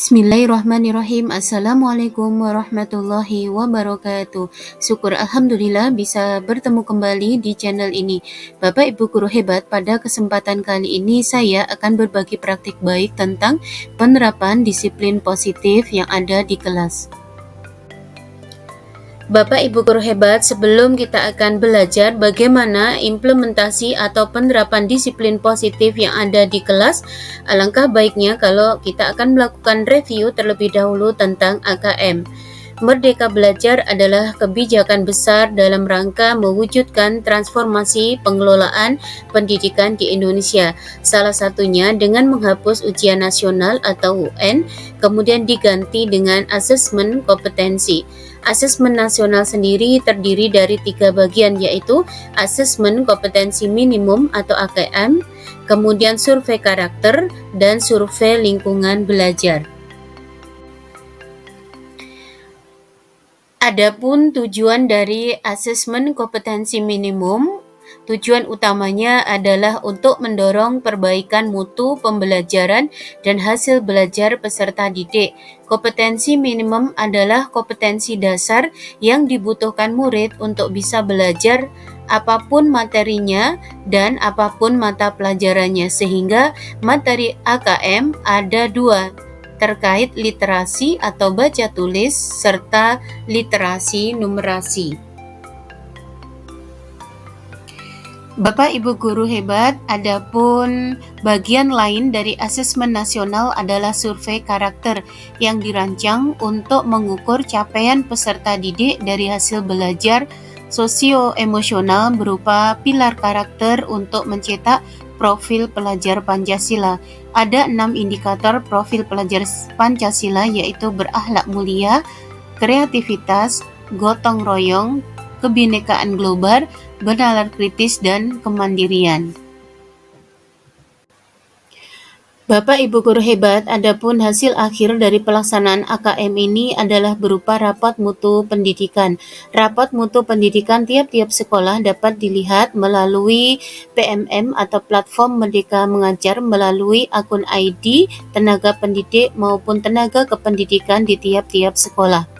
Bismillahirrahmanirrahim. Assalamualaikum warahmatullahi wabarakatuh. Syukur Alhamdulillah bisa bertemu kembali di channel ini. Bapak Ibu guru hebat, pada kesempatan kali ini saya akan berbagi praktik baik tentang penerapan disiplin positif yang ada di kelas. Bapak Ibu guru hebat, sebelum kita akan belajar bagaimana implementasi atau penerapan disiplin positif yang ada di kelas, alangkah baiknya kalau kita akan melakukan review terlebih dahulu tentang AKM. Merdeka Belajar adalah kebijakan besar dalam rangka mewujudkan transformasi pengelolaan pendidikan di Indonesia. Salah satunya dengan menghapus ujian nasional atau UN, kemudian diganti dengan asesmen kompetensi. Asesmen nasional sendiri terdiri dari 3 bagian, yaitu asesmen kompetensi minimum atau AKM, kemudian survei karakter, dan survei lingkungan belajar. Adapun tujuan dari asesmen kompetensi minimum, tujuan utamanya adalah untuk mendorong perbaikan mutu pembelajaran dan hasil belajar peserta didik. Kompetensi minimum adalah kompetensi dasar yang dibutuhkan murid untuk bisa belajar apapun materinya dan apapun mata pelajarannya, sehingga materi AKM ada 2, terkait literasi atau baca tulis serta literasi numerasi. Bapak Ibu guru hebat, adapun bagian lain dari asesmen nasional adalah survei karakter yang dirancang untuk mengukur capaian peserta didik dari hasil belajar sosio-emosional berupa pilar karakter untuk mencetak profil pelajar Pancasila. Ada 6 indikator profil pelajar Pancasila, yaitu berakhlak mulia, kreativitas, gotong royong, kebinekaan global, bernalar kritis, dan kemandirian. Bapak Ibu guru hebat, adapun hasil akhir dari pelaksanaan AKM ini adalah berupa rapat mutu pendidikan. Rapat mutu pendidikan tiap-tiap sekolah dapat dilihat melalui PMM atau platform Merdeka Mengajar melalui akun ID tenaga pendidik maupun tenaga kependidikan di tiap-tiap sekolah.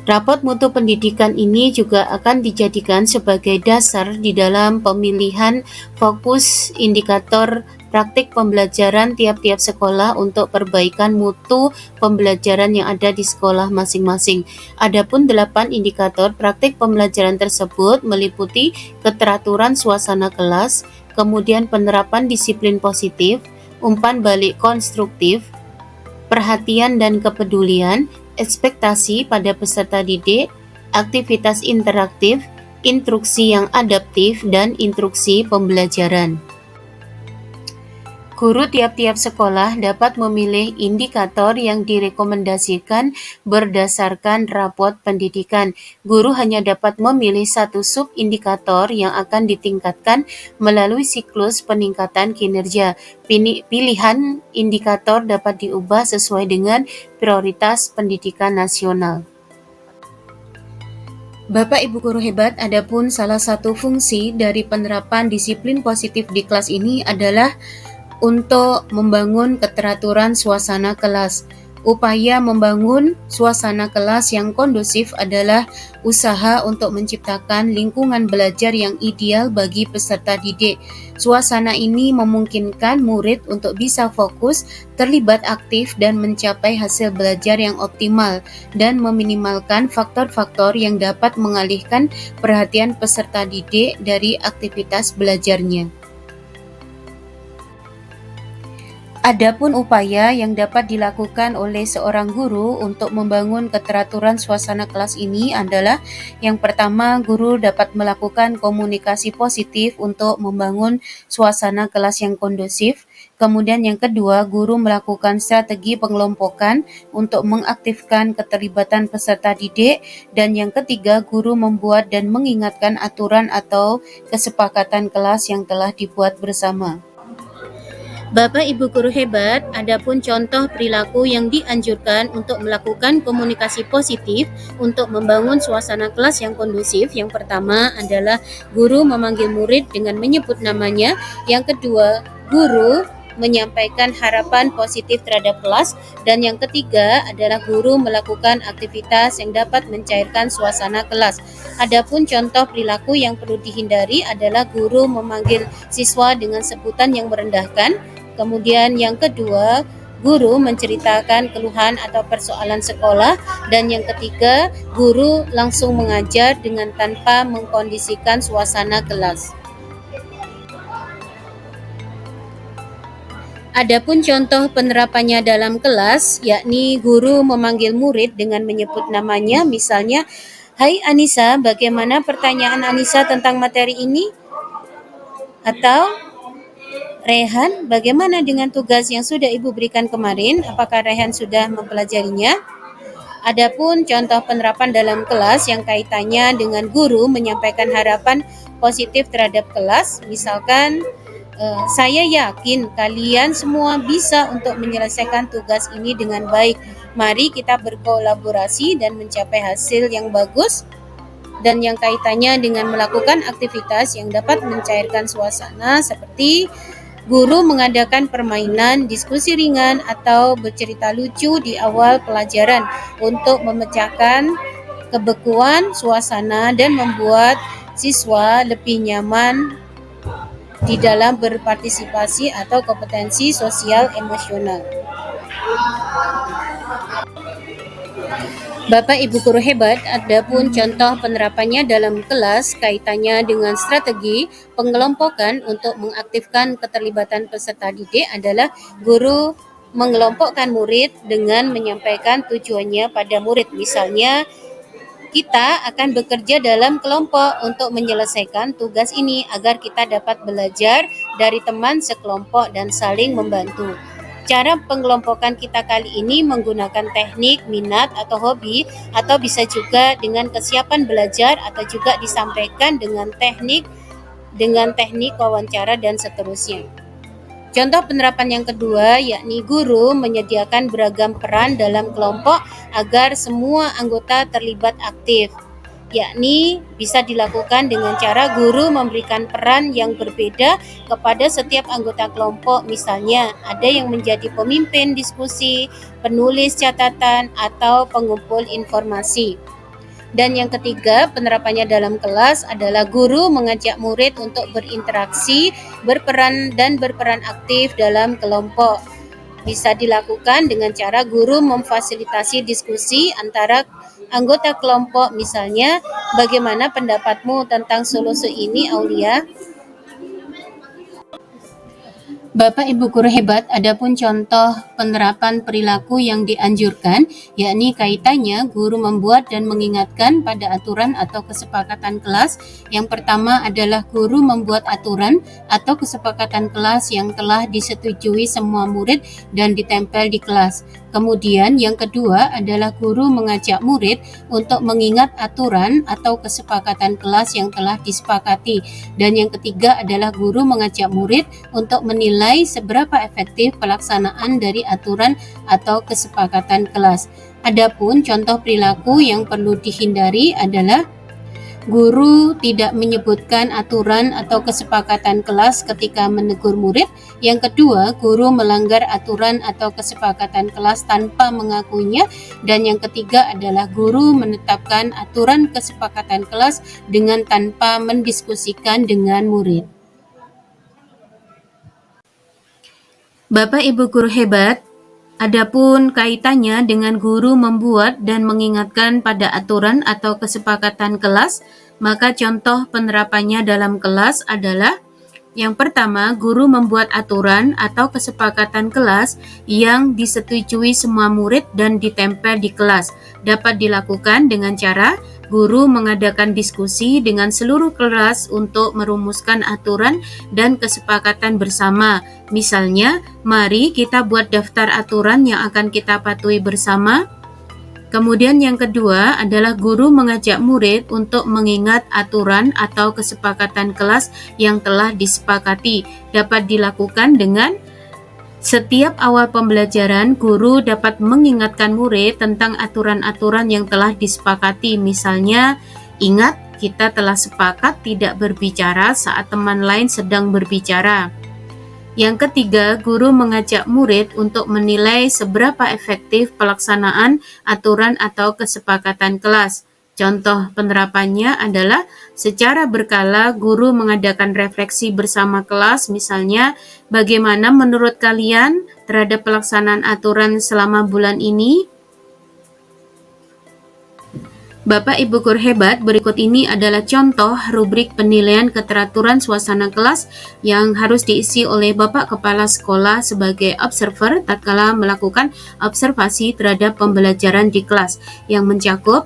Rapot mutu pendidikan ini juga akan dijadikan sebagai dasar di dalam pemilihan fokus indikator praktik pembelajaran tiap-tiap sekolah untuk perbaikan mutu pembelajaran yang ada di sekolah masing-masing. Adapun 8 indikator praktik pembelajaran tersebut meliputi keteraturan suasana kelas, kemudian penerapan disiplin positif, umpan balik konstruktif, perhatian dan kepedulian, ekspektasi pada peserta didik, aktivitas interaktif, instruksi yang adaptif, dan instruksi pembelajaran. Guru tiap-tiap sekolah dapat memilih indikator yang direkomendasikan berdasarkan rapot pendidikan. Guru hanya dapat memilih 1 sub-indikator yang akan ditingkatkan melalui siklus peningkatan kinerja. Pilihan indikator dapat diubah sesuai dengan prioritas pendidikan nasional. Bapak Ibu guru hebat, adapun salah satu fungsi dari penerapan disiplin positif di kelas ini adalah untuk membangun keteraturan suasana kelas. Upaya membangun suasana kelas yang kondusif adalah usaha untuk menciptakan lingkungan belajar yang ideal bagi peserta didik. Suasana ini memungkinkan murid untuk bisa fokus, terlibat aktif, dan mencapai hasil belajar yang optimal, dan meminimalkan faktor-faktor yang dapat mengalihkan perhatian peserta didik dari aktivitas belajarnya. Adapun upaya yang dapat dilakukan oleh seorang guru untuk membangun keteraturan suasana kelas ini adalah, yang pertama, guru dapat melakukan komunikasi positif untuk membangun suasana kelas yang kondusif. Kemudian yang kedua, guru melakukan strategi pengelompokan untuk mengaktifkan keterlibatan peserta didik. Dan yang ketiga, guru membuat dan mengingatkan aturan atau kesepakatan kelas yang telah dibuat bersama. Bapak Ibu guru hebat, adapun contoh perilaku yang dianjurkan untuk melakukan komunikasi positif untuk membangun suasana kelas yang kondusif. Yang pertama adalah guru memanggil murid dengan menyebut namanya. Yang kedua, guru menyampaikan harapan positif terhadap kelas, dan yang ketiga adalah guru melakukan aktivitas yang dapat mencairkan suasana kelas. Adapun contoh perilaku yang perlu dihindari adalah guru memanggil siswa dengan sebutan yang merendahkan. Kemudian yang kedua, guru menceritakan keluhan atau persoalan sekolah, dan yang ketiga, guru langsung mengajar dengan tanpa mengkondisikan suasana kelas. Adapun contoh penerapannya dalam kelas, yakni guru memanggil murid dengan menyebut namanya, misalnya, "Hai Anissa, bagaimana pertanyaan Anissa tentang materi ini?" Atau, "Rehan, bagaimana dengan tugas yang sudah Ibu berikan kemarin? Apakah Rehan sudah mempelajarinya?" Adapun contoh penerapan dalam kelas yang kaitannya dengan guru menyampaikan harapan positif terhadap kelas, misalkan, "Saya yakin kalian semua bisa untuk menyelesaikan tugas ini dengan baik. Mari kita berkolaborasi dan mencapai hasil yang bagus." Dan yang kaitannya dengan melakukan aktivitas yang dapat mencairkan suasana seperti guru mengadakan permainan, diskusi ringan, atau bercerita lucu di awal pelajaran untuk memecahkan kebekuan suasana dan membuat siswa lebih nyaman di dalam berpartisipasi atau kompetensi sosial emosional. Bapak Ibu guru hebat, adapun contoh penerapannya dalam kelas kaitannya dengan strategi pengelompokan untuk mengaktifkan keterlibatan peserta didik adalah guru mengelompokkan murid dengan menyampaikan tujuannya pada murid. Misalnya, "Kita akan bekerja dalam kelompok untuk menyelesaikan tugas ini agar kita dapat belajar dari teman sekelompok dan saling membantu." Cara pengelompokan kita kali ini menggunakan teknik, minat, atau hobi, atau bisa juga dengan kesiapan belajar, atau juga disampaikan dengan teknik wawancara dan seterusnya. Contoh penerapan yang kedua yakni guru menyediakan beragam peran dalam kelompok agar semua anggota terlibat aktif, yakni bisa dilakukan dengan cara guru memberikan peran yang berbeda kepada setiap anggota kelompok. Misalnya, ada yang menjadi pemimpin diskusi, penulis catatan, atau pengumpul informasi. Dan yang ketiga, penerapannya dalam kelas adalah guru mengajak murid untuk berinteraksi, berperan aktif dalam kelompok. Bisa dilakukan dengan cara guru memfasilitasi diskusi antara anggota kelompok, misalnya, "Bagaimana pendapatmu tentang solusi ini, Aulia?" Bapak Ibu guru hebat, adapun contoh penerapan perilaku yang dianjurkan, yakni kaitannya guru membuat dan mengingatkan pada aturan atau kesepakatan kelas. Yang pertama adalah guru membuat aturan atau kesepakatan kelas yang telah disetujui semua murid dan ditempel di kelas. Kemudian yang kedua adalah guru mengajak murid untuk mengingat aturan atau kesepakatan kelas yang telah disepakati. Dan yang ketiga adalah guru mengajak murid untuk menilai seberapa efektif pelaksanaan dari aturan atau kesepakatan kelas. Adapun contoh perilaku yang perlu dihindari adalah guru tidak menyebutkan aturan atau kesepakatan kelas ketika menegur murid. Yang kedua, guru melanggar aturan atau kesepakatan kelas tanpa mengakuinya. Dan yang ketiga adalah guru menetapkan aturan kesepakatan kelas dengan tanpa mendiskusikan dengan murid. Bapak Ibu guru hebat, adapun kaitannya dengan guru membuat dan mengingatkan pada aturan atau kesepakatan kelas, maka contoh penerapannya dalam kelas adalah yang pertama, guru membuat aturan atau kesepakatan kelas yang disetujui semua murid dan ditempel di kelas. Dapat dilakukan dengan cara guru mengadakan diskusi dengan seluruh kelas untuk merumuskan aturan dan kesepakatan bersama. Misalnya, mari kita buat daftar aturan yang akan kita patuhi bersama. Kemudian yang kedua adalah guru mengajak murid untuk mengingat aturan atau kesepakatan kelas yang telah disepakati. Dapat dilakukan dengan setiap awal pembelajaran, guru dapat mengingatkan murid tentang aturan-aturan yang telah disepakati. Misalnya, ingat kita telah sepakat tidak berbicara saat teman lain sedang berbicara. Yang ketiga, guru mengajak murid untuk menilai seberapa efektif pelaksanaan aturan atau kesepakatan kelas. Contoh penerapannya adalah secara berkala guru mengadakan refleksi bersama kelas, misalnya bagaimana menurut kalian terhadap pelaksanaan aturan selama bulan ini? Bapak Ibu guru hebat, berikut ini adalah contoh rubrik penilaian keteraturan suasana kelas yang harus diisi oleh Bapak Kepala Sekolah sebagai observer tatkala melakukan observasi terhadap pembelajaran di kelas yang mencakup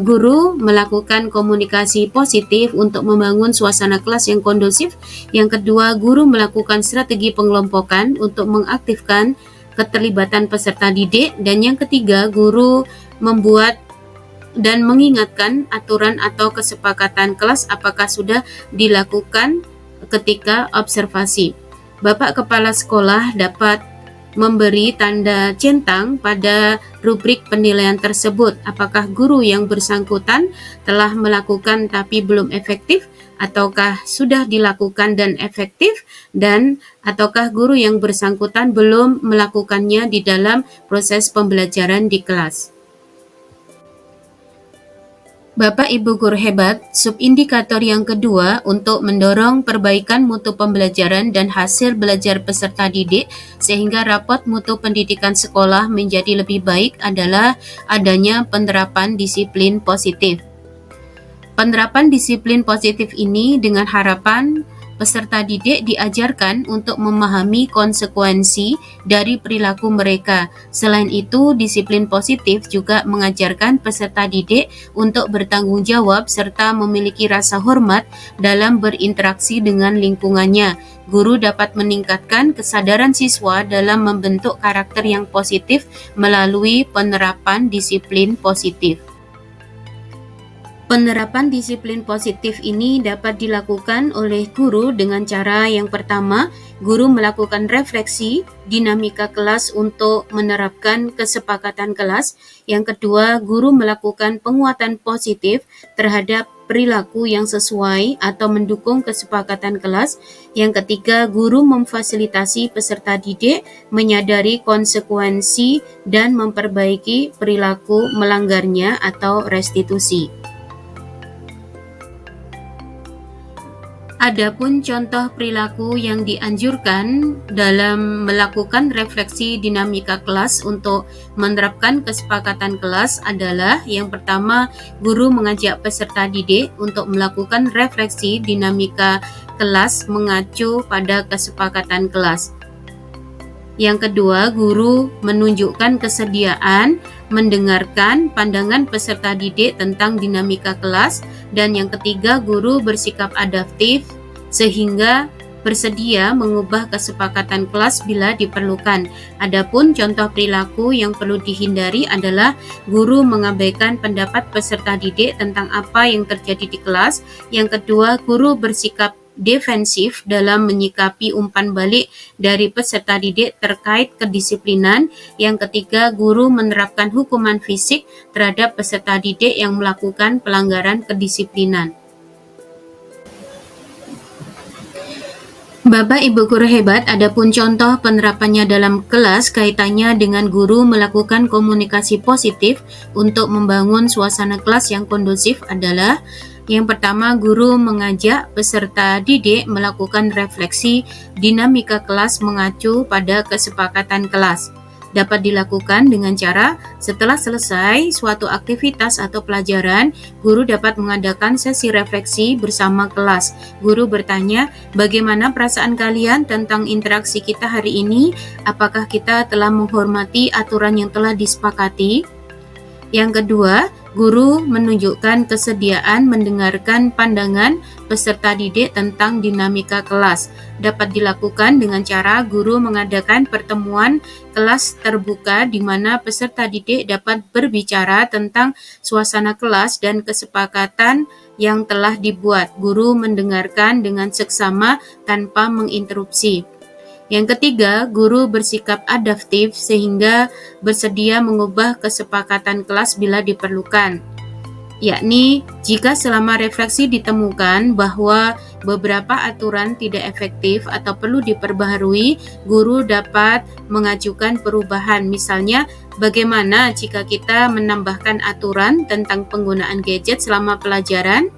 guru melakukan komunikasi positif untuk membangun suasana kelas yang kondusif. Yang kedua, guru melakukan strategi pengelompokan untuk mengaktifkan keterlibatan peserta didik. Dan yang ketiga, guru membuat dan mengingatkan aturan atau kesepakatan kelas apakah sudah dilakukan ketika observasi. Bapak Kepala Sekolah dapat memberi tanda centang pada rubrik penilaian tersebut. Apakah guru yang bersangkutan telah melakukan tapi belum efektif, ataukah sudah dilakukan dan efektif, dan ataukah guru yang bersangkutan belum melakukannya di dalam proses pembelajaran di kelas. Bapak Ibu guru hebat, subindikator yang kedua untuk mendorong perbaikan mutu pembelajaran dan hasil belajar peserta didik sehingga rapot mutu pendidikan sekolah menjadi lebih baik adalah adanya penerapan disiplin positif. Penerapan disiplin positif ini dengan harapan peserta didik diajarkan untuk memahami konsekuensi dari perilaku mereka. Selain itu, disiplin positif juga mengajarkan peserta didik untuk bertanggung jawab serta memiliki rasa hormat dalam berinteraksi dengan lingkungannya. Guru dapat meningkatkan kesadaran siswa dalam membentuk karakter yang positif melalui penerapan disiplin positif. Penerapan disiplin positif ini dapat dilakukan oleh guru dengan cara yang pertama, guru melakukan refleksi dinamika kelas untuk menerapkan kesepakatan kelas. Yang kedua, guru melakukan penguatan positif terhadap perilaku yang sesuai atau mendukung kesepakatan kelas. Yang ketiga, guru memfasilitasi peserta didik menyadari konsekuensi dan memperbaiki perilaku melanggarnya atau restitusi. Adapun contoh perilaku yang dianjurkan dalam melakukan refleksi dinamika kelas untuk menerapkan kesepakatan kelas adalah yang pertama, guru mengajak peserta didik untuk melakukan refleksi dinamika kelas mengacu pada kesepakatan kelas. Yang kedua, guru menunjukkan kesediaan mendengarkan pandangan peserta didik tentang dinamika kelas. Dan yang ketiga, guru bersikap adaptif sehingga bersedia mengubah kesepakatan kelas bila diperlukan. Adapun contoh perilaku yang perlu dihindari adalah guru mengabaikan pendapat peserta didik tentang apa yang terjadi di kelas. Yang kedua, guru bersikap defensif dalam menyikapi umpan balik dari peserta didik terkait kedisiplinan. Yang ketiga, guru menerapkan hukuman fisik terhadap peserta didik yang melakukan pelanggaran kedisiplinan. Bapak Ibu guru hebat, adapun contoh penerapannya dalam kelas kaitannya dengan guru melakukan komunikasi positif untuk membangun suasana kelas yang kondusif adalah yang pertama, guru mengajak peserta didik melakukan refleksi dinamika kelas mengacu pada kesepakatan kelas. Dapat dilakukan dengan cara setelah selesai suatu aktivitas atau pelajaran, guru dapat mengadakan sesi refleksi bersama kelas. Guru bertanya, bagaimana perasaan kalian tentang interaksi kita hari ini? Apakah kita telah menghormati aturan yang telah disepakati? Yang kedua, guru menunjukkan kesediaan mendengarkan pandangan peserta didik tentang dinamika kelas. Dapat dilakukan dengan cara guru mengadakan pertemuan kelas terbuka di mana peserta didik dapat berbicara tentang suasana kelas dan kesepakatan yang telah dibuat. Guru mendengarkan dengan seksama tanpa menginterupsi. Yang ketiga, guru bersikap adaptif sehingga bersedia mengubah kesepakatan kelas bila diperlukan. yakni jika selama refleksi ditemukan bahwa beberapa aturan tidak efektif atau perlu diperbaharui, guru dapat mengajukan perubahan. Misalnya, bagaimana jika kita menambahkan aturan tentang penggunaan gadget selama pelajaran?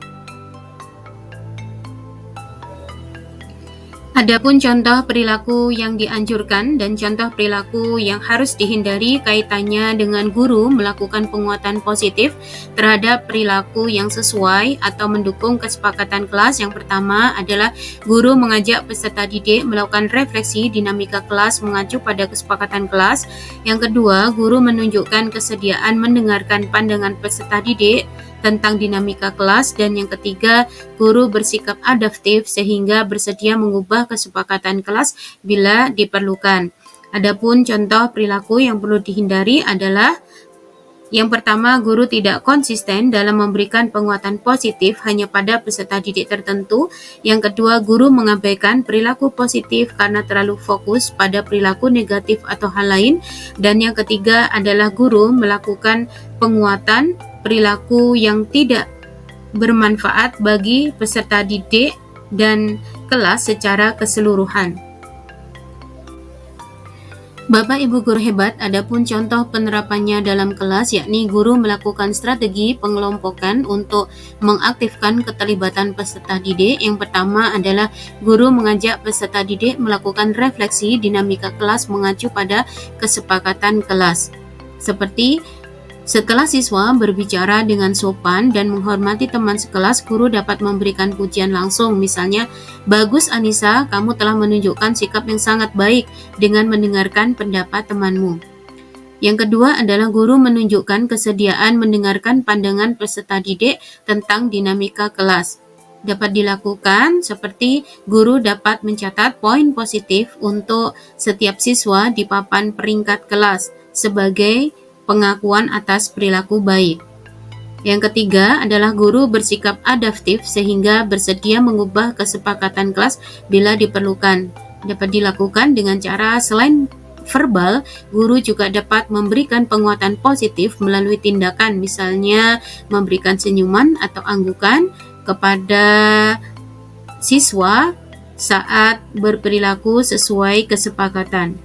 Adapun contoh perilaku yang dianjurkan dan contoh perilaku yang harus dihindari kaitannya dengan guru melakukan penguatan positif terhadap perilaku yang sesuai atau mendukung kesepakatan kelas. Yang pertama adalah guru mengajak peserta didik melakukan refleksi dinamika kelas mengacu pada kesepakatan kelas. Yang kedua, guru menunjukkan kesediaan mendengarkan pandangan peserta didik tentang dinamika kelas, dan yang ketiga, guru bersikap adaptif sehingga bersedia mengubah kesepakatan kelas bila diperlukan. Adapun contoh perilaku yang perlu dihindari adalah yang pertama, guru tidak konsisten dalam memberikan penguatan positif hanya pada peserta didik tertentu. Yang kedua, guru mengabaikan perilaku positif karena terlalu fokus pada perilaku negatif atau hal lain. Dan yang ketiga adalah guru melakukan penguatan perilaku yang tidak bermanfaat bagi peserta didik dan kelas secara keseluruhan. Bapak Ibu guru hebat, adapun contoh penerapannya dalam kelas yakni guru melakukan strategi pengelompokan untuk mengaktifkan keterlibatan peserta didik. Yang pertama adalah guru mengajak peserta didik melakukan refleksi dinamika kelas mengacu pada kesepakatan kelas. Seperti setelah siswa berbicara dengan sopan dan menghormati teman sekelas, guru dapat memberikan pujian langsung. Misalnya, "Bagus Anissa, kamu telah menunjukkan sikap yang sangat baik dengan mendengarkan pendapat temanmu." Yang kedua adalah guru menunjukkan kesediaan mendengarkan pandangan peserta didik tentang dinamika kelas. Dapat dilakukan seperti guru dapat mencatat poin positif untuk setiap siswa di papan peringkat kelas sebagai pengakuan atas perilaku baik. Yang ketiga adalah guru bersikap adaptif sehingga bersedia mengubah kesepakatan kelas bila diperlukan. Dapat dilakukan dengan cara selain verbal, guru juga dapat memberikan penguatan positif melalui tindakan, misalnya memberikan senyuman atau anggukan kepada siswa saat berperilaku sesuai kesepakatan.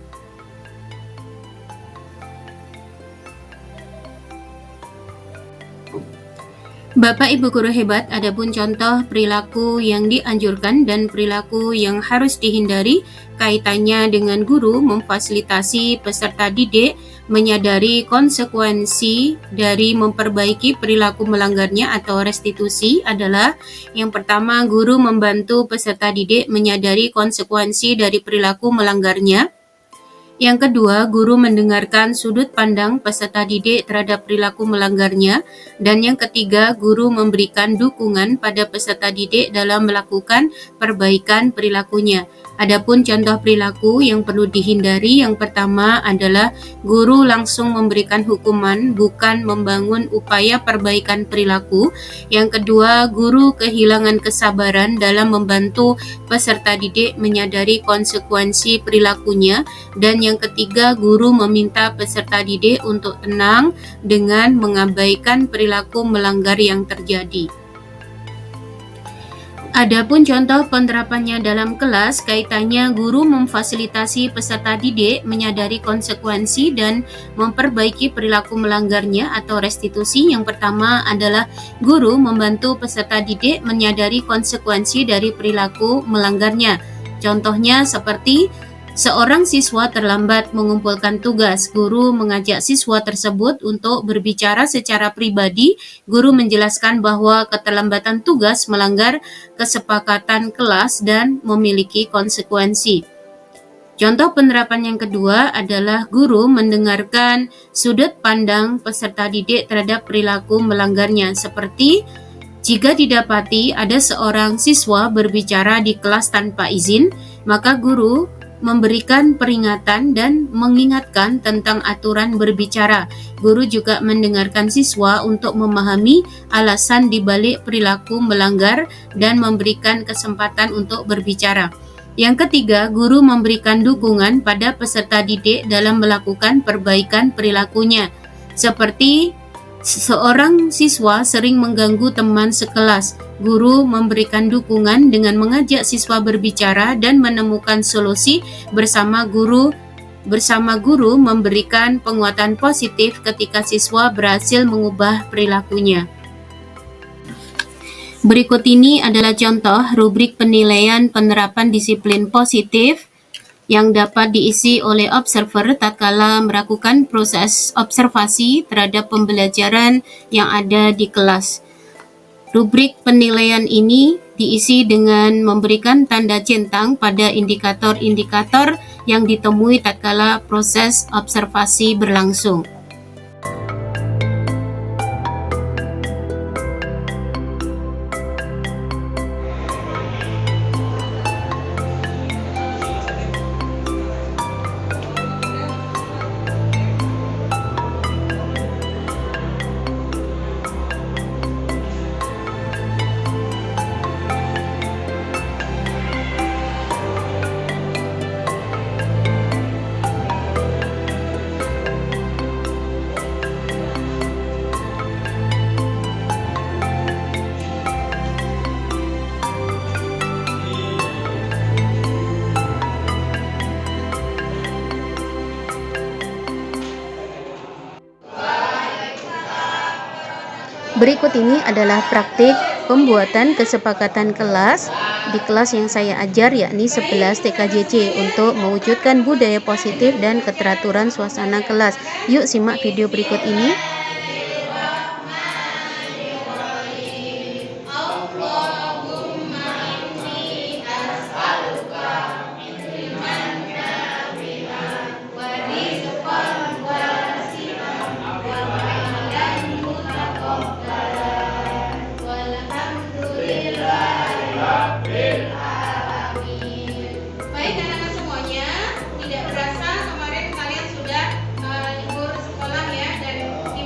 Bapak Ibu guru hebat, adapun contoh perilaku yang dianjurkan dan perilaku yang harus dihindari kaitannya dengan guru memfasilitasi peserta didik menyadari konsekuensi dari memperbaiki perilaku melanggarnya atau restitusi adalah yang pertama, guru membantu peserta didik menyadari konsekuensi dari perilaku melanggarnya. Yang kedua, guru mendengarkan sudut pandang peserta didik terhadap perilaku melanggarnya. Dan yang ketiga, guru memberikan dukungan pada peserta didik dalam melakukan perbaikan perilakunya. Adapun contoh perilaku yang perlu dihindari, yang pertama adalah guru langsung memberikan hukuman, bukan membangun upaya perbaikan perilaku. Yang kedua, guru kehilangan kesabaran dalam membantu peserta didik menyadari konsekuensi perilakunya. Dan yang ketiga, guru meminta peserta didik untuk tenang dengan mengabaikan perilaku melanggar yang terjadi. Adapun contoh penerapannya dalam kelas, kaitannya guru memfasilitasi peserta didik menyadari konsekuensi dan memperbaiki perilaku melanggarnya atau restitusi. Yang pertama adalah guru membantu peserta didik menyadari konsekuensi dari perilaku melanggarnya. Contohnya seperti seorang siswa terlambat mengumpulkan tugas. Guru mengajak siswa tersebut untuk berbicara secara pribadi. Guru menjelaskan bahwa keterlambatan tugas melanggar kesepakatan kelas dan memiliki konsekuensi. Contoh penerapan yang kedua adalah guru mendengarkan sudut pandang peserta didik terhadap perilaku melanggarnya. Seperti jika didapati ada seorang siswa berbicara di kelas tanpa izin, maka guru memberikan peringatan dan mengingatkan tentang aturan berbicara. Guru juga mendengarkan siswa untuk memahami alasan dibalik perilaku melanggar dan memberikan kesempatan untuk berbicara. Yang ketiga, guru memberikan dukungan pada peserta didik dalam melakukan perbaikan perilakunya. Seperti Seorang siswa sering mengganggu teman sekelas. Guru memberikan dukungan dengan mengajak siswa berbicara dan menemukan solusi bersama guru. Memberikan penguatan positif ketika siswa berhasil mengubah perilakunya. Berikut ini adalah contoh rubrik penilaian penerapan disiplin positif yang dapat diisi oleh observer tatkala melakukan proses observasi terhadap pembelajaran yang ada di kelas. Rubrik penilaian ini diisi dengan memberikan tanda centang pada indikator-indikator yang ditemui tatkala proses observasi berlangsung. Berikut ini adalah praktik pembuatan kesepakatan kelas di kelas yang saya ajar, yakni 11 TKJC, untuk mewujudkan budaya positif dan keteraturan suasana kelas. Yuk simak video berikut ini. Baik anak-anak semuanya, tidak berasa kemarin kalian sudah libur sekolah ya, dan di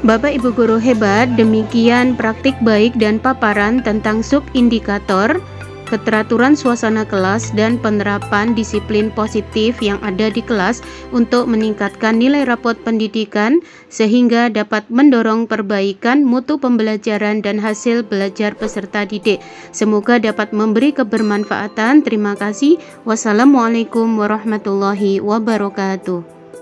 Bapak Ibu guru hebat, demikian praktik baik dan paparan tentang subindikator, keteraturan suasana kelas dan penerapan disiplin positif yang ada di kelas untuk meningkatkan nilai rapot pendidikan sehingga dapat mendorong perbaikan mutu pembelajaran dan hasil belajar peserta didik. Semoga dapat memberi kebermanfaatan. Terima kasih. Wassalamualaikum warahmatullahi wabarakatuh.